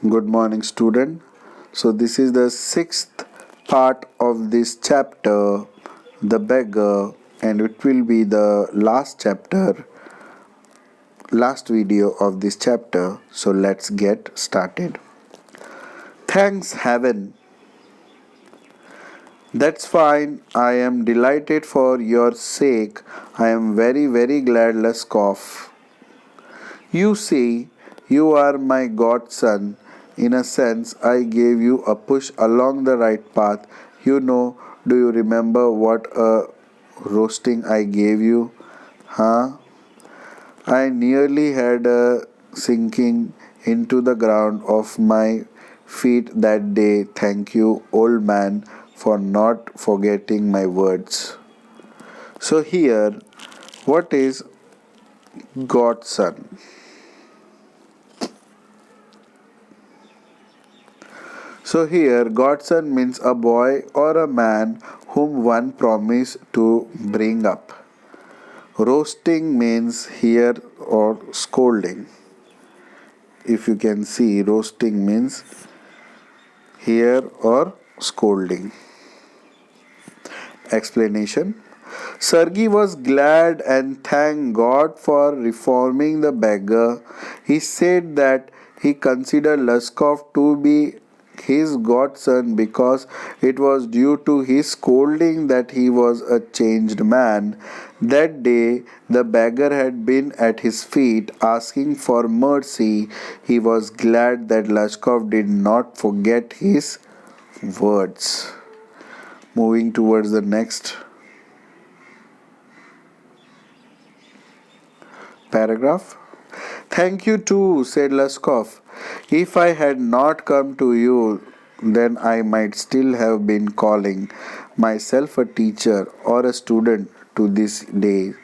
Good morning, student. So, this is the sixth part of this chapter, The Beggar, and it will be the last video of this chapter. So, let's get started. Thanks, heaven. That's fine. I am delighted for your sake. I am very, very glad, Laskov. You see, you are my godson. In a sense, I gave you a push along the right path. Do you remember what a roasting I gave you? Huh? I nearly had a sinking into the ground of my feet that day. Thank you, old man, for not forgetting my words. So, here, what is godson? So here, godson means a boy or a man whom one promised to bring up. Roasting means here or scolding. If you can see, roasting means here or scolding. Explanation. Sergei was glad and thanked God for reforming the beggar. He said that he considered Luskov to be his godson because it was due to his scolding that he was a changed man. That day the beggar had been at his feet asking for mercy. He was glad that Luskov did not forget his words. Moving towards the next paragraph. Thank you too, said Laskov. If I had not come to you, then I might still have been calling myself a teacher or a student to this day.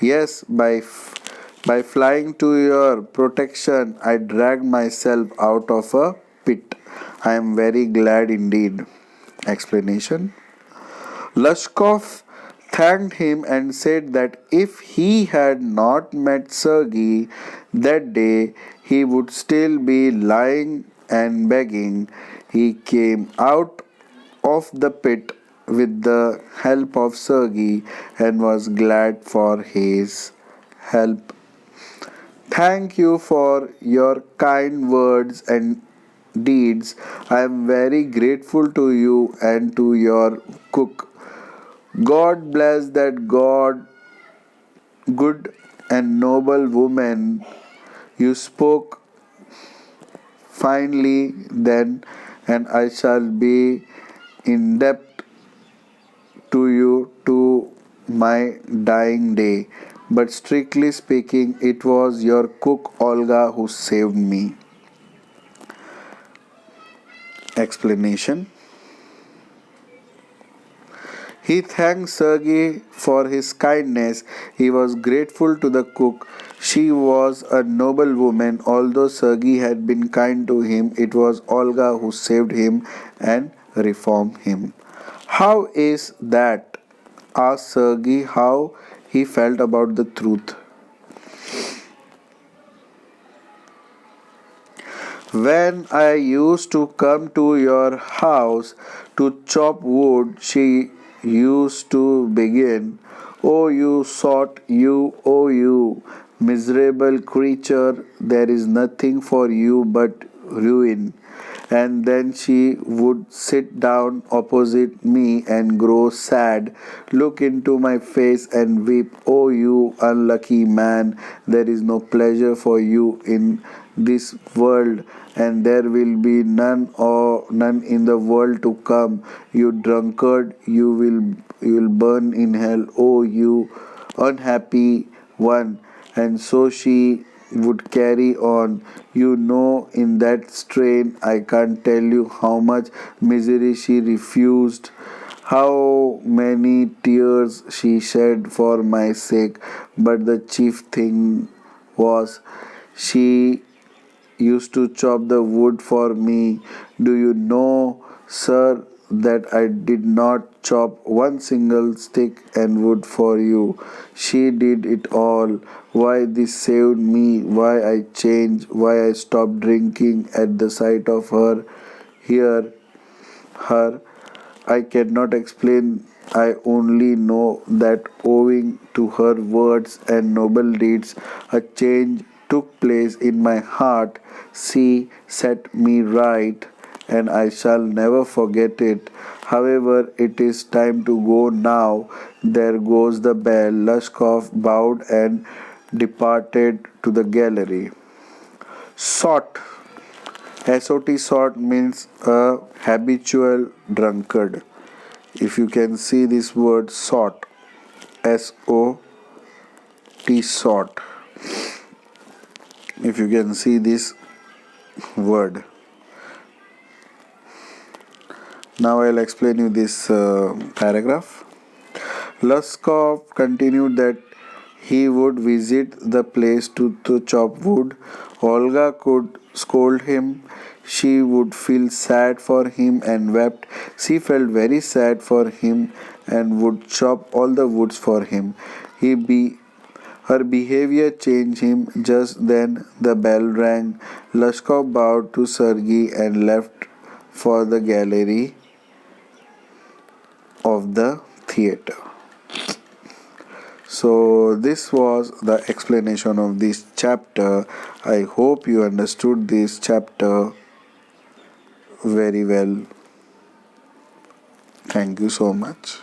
Yes, by flying to your protection, I dragged myself out of a pit. I am very glad indeed. Explanation. Lushkov thanked him and said that if he had not met Sergei that day, he would still be lying and begging. He came out of the pit with the help of Sergei and was glad for his help. Thank you for your kind words and deeds. I am very grateful to you and to your cook. God bless that good and noble woman. You spoke finely then, and I shall be in debt to you to my dying day. But strictly speaking, it was your cook Olga who saved me. Explanation. He thanked Sergei for his kindness. He was grateful to the cook. She was a noble woman. Although Sergei had been kind to him, it was Olga who saved him and reformed him. How is that? Asked Sergei how he felt about the truth. When I used to come to your house to chop wood, she used to begin, "Oh, you miserable creature, there is nothing for you but ruin." And then she would sit down opposite me and grow sad, look into my face and weep. "Oh, you unlucky man, there is no pleasure for you in this world, and there will be none in the world to come. You drunkard, you will burn in hell. Oh, you unhappy one." And so she would carry on. In that strain, I can't tell you how much misery she refused, how many tears she shed for my sake. But the chief thing was, she used to chop the wood for me. Do you know, sir, that I did not chop one single stick and wood for you. She did it all. Why this saved me, why I changed, why I stopped drinking at the sight of her. Here, her, I cannot explain. I only know that owing to her words and noble deeds, a change took place in my heart. She set me right, and I shall never forget it. However, it is time to go now. There goes the bell. Lushkov bowed and departed to the gallery. Sot. SOT sort means a habitual drunkard. If you can see this word sort, SOT sort. If you can see this word. Now I'll explain you this paragraph. Luskov continued that he would visit the place to chop wood. Olga could scold him. She would feel sad for him and wept. She felt very sad for him and would chop all the woods for him. Her behavior changed him. Just then the bell rang. Lushkov bowed to Sergei and left for the gallery of the theater. So, this was the explanation of this chapter. I hope you understood this chapter very well. Thank you so much.